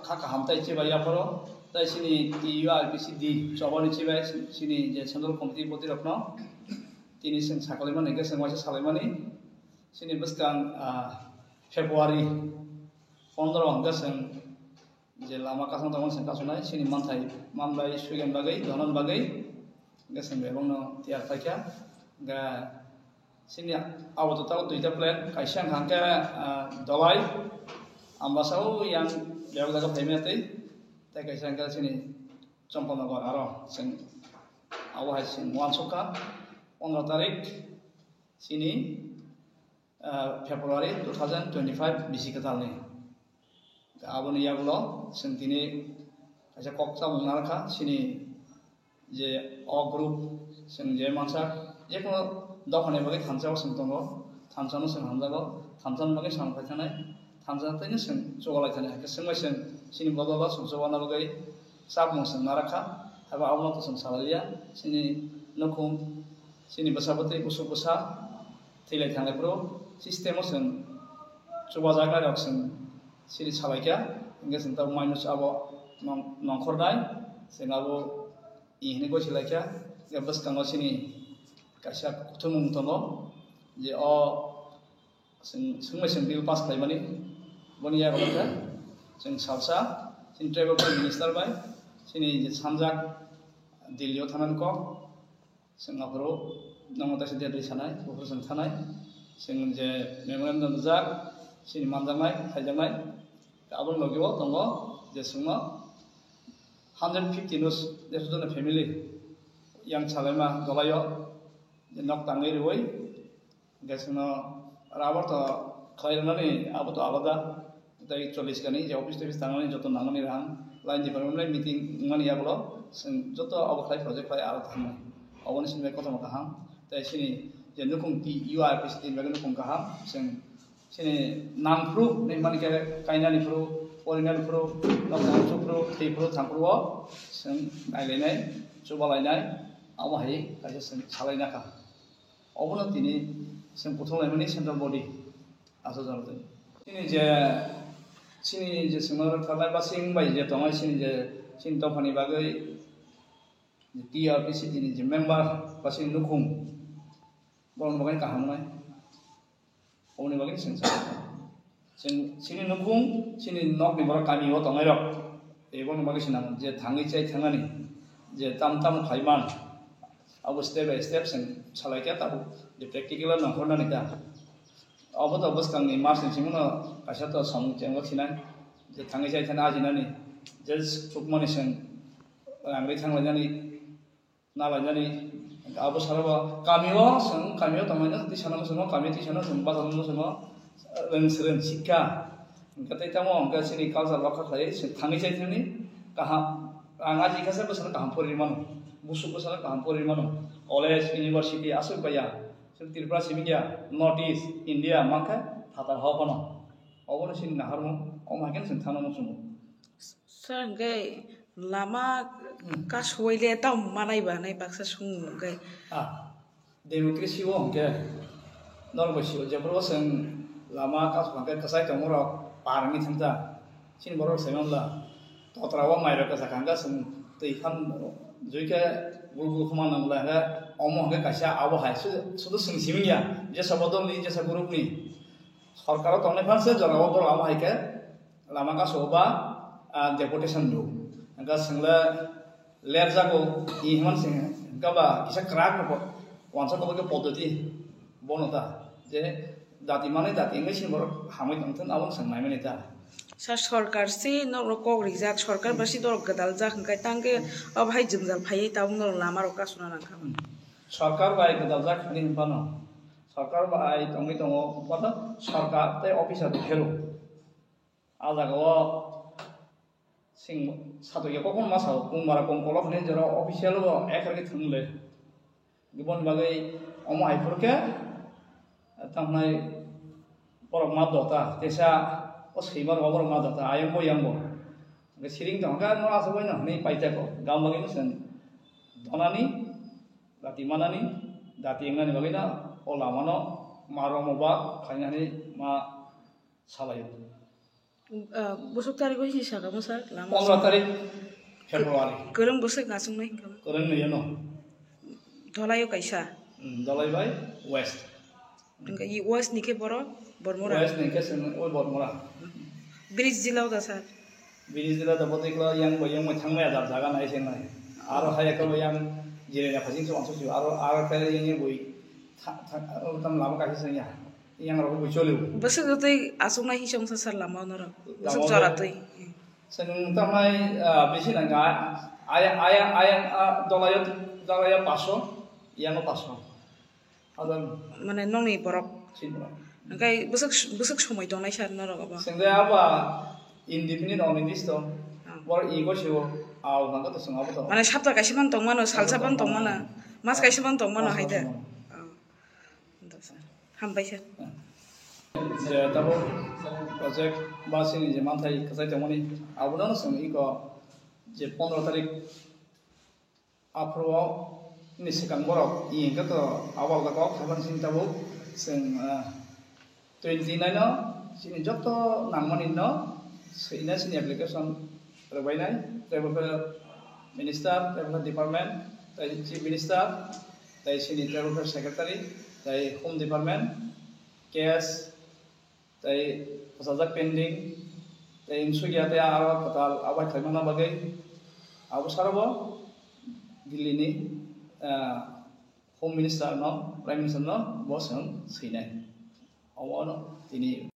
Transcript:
khaka hamtai chiba yaporo tai sini TURPCD chobani chiba sini je central committee poti rokno tini sing sakaliman ege sing wasa salimani sini buskang Februari 15 hangga sing je lama kasang tawon sing kasunai sini mantai mambai sugen bagai donon bagai ga sing bebongno tiar takia ga sini awal total duita plan kaisang hangga dolai ambasau yang jauh jaga payment tai kaisang ka sini compon nagor aro sing awal sing wan soka 15 tarik sini Februari 2025 bisi ketalni abon yagulo sing tini kaisa koksa mungarka sini je o group sing je mangsa je kono dokane bagi thamsao sing tongo thamsano sing hamjago thamsan bagi sampai thanai thamsan tani sing chogalai thanai ke sing sing sini baba sing chowana bagi sab mong sing naraka haba awno to sing salalia sini nokum sini basabati usuk basa thilai thanai pro sistemo sing coba jaga rok sing sini salaikia hingga sing tau minus abo nongkhordai sing abo ihni go silaikia ya bas kango sini kaisa kutumung tono je o sing bill pass khaimani boni ya golaka sing salsa sing travel minister bai sini je sanjak Delhi thanan ko sing apro namota se dedi sanai bufur sing thanai sing je memorandum jak sini manjangai thaijangai abon logibo tongo je singmo 150 nus desudona family yang salema golayo nok tangai ruwai gasno rabar to khairnani abu to alada tai 40 kani je office office tangani joto nangani ran line department meeting ngani yablo sing joto abu khai project khai ala thamai awon sinme kota makaham tai sini je nukum TURPC tin bagen nukum kaham sing sini nangpru ne mani ke kainani pro orinal pro lokal pro thei pro thangpro sing nailai chubalai awa hai kaisa sing salai naka obono tini sing puthulai mani central body aso jarate sini je singor thalai ba sing bai je tongai sini je sing tofani bagai TURPC tini je member ba sing nukum bon bagai kahamnai omni bagai sing sini nukum sini nok ni bara kami o tongai rok ebon bagai sinang je thangi chai thangani je tam khaiman abu step by step sing salaikia tabu je practical na horna nika abu to bus kang ni mars sing no kaisa to song cheng sinai je thangi chai thana ajinani je chukmani sing angri thanglani na lani abu saraba kamio tamana ti sana no kami ti sana sing basal no sama reng sikka katai tamo angka sini kalsa lokha khai sing thangi chai thani kaham angaji kasa basana kaham poriman busuk basana kaham poriman college university asuk baya sing Tripura simingya North East India mangka thata hawpano obon sing naharmo omagen sing thano sumo sir gai lama ka soile tam manai ba nai baksa sung gai democracy wo ke normosi jabro sing lama ka sangka kasai kamuro parang thangta sin borok semamla totrawa mairo ka sakanga sing teihan joike bulbul khuma namla ha omo ge kaisa abo hai sudu sing simingya je sabodom ni je sagurup ni সরকার তনে ফারসে জনগণ বড় আমা হাইকে লামা কা সোবা ডেপুটেশন দু ga singla lerja ko ihman sing ga ba kisa krak ko wansa ko ke podoti bonota je dati mane dati ngai sin bor hamai tangten awon sangnai mane ta sa sarkar si no ko rijak sarkar basi dor gadal ja khai tangke abhai jumjal phai ta no lama ro ka suna nang kham sarkar bai gadal ja khani bano sarkar bai tongi tongo pada sarkar te officer khelo ala go sing satu ya kok masau kung mara kong kolok ne jara official lo ekar ke thungle gibon bagai omo ai purke tamnai porok ma dota tesa os khibar obor ma dota ayambo yambo ge siring dong ka no aso boina ni paita ko gam bagai sen donani dati manani dati ngani bagai na ola mano maro moba khanyani ma salai Busuk tarik ko sisa kamu sar lama. 15 tarik Februari. Kereng busuk ngasung naik kamu. Kurang nih no. Dholayo kaisa. Dalai Bai West. Engka i was nike boro bormora. West nih kes oi Bormora. Bridge jilau da sar. Bini sila dapat ikla yang bayang macam mana ada jaga naik sini. Aro hai kalau yang jadi apa sih soal sosial. Aro kayak yang bui. Tam lama kasih sini. Yang orang bui colu. Busuk tu asung naik hisong sar lama nora. Busuk cara tu. Sen tamai besi nangga ayang dalai paso yang paso. Ada Mana nong ni borok. sini. Engka busuk somoi dong naik sar nora apa. Sehingga apa independent organist to bor ego sio au nangka to sing apa to. Mana sabta kaisa ban tong mana salsa ban tong mana. Mas kaisa ban tong mana haida. Hampai sar. Je tabo project basini je mantai kasai temoni abudan sing iko je 15 tarik apro ni sekang borok inga to awal ka ko khaban sing tabo sing 29 no sini joto nangmani no sini sini application terbainai travel minister travel department dari chief minister dari sini travel secretary dari home department cash dari pasajak pending dari insugia teh arah total awal kemana bagai abu sarabo Delhi ni home minister no prime minister no bos yang sini awal no ini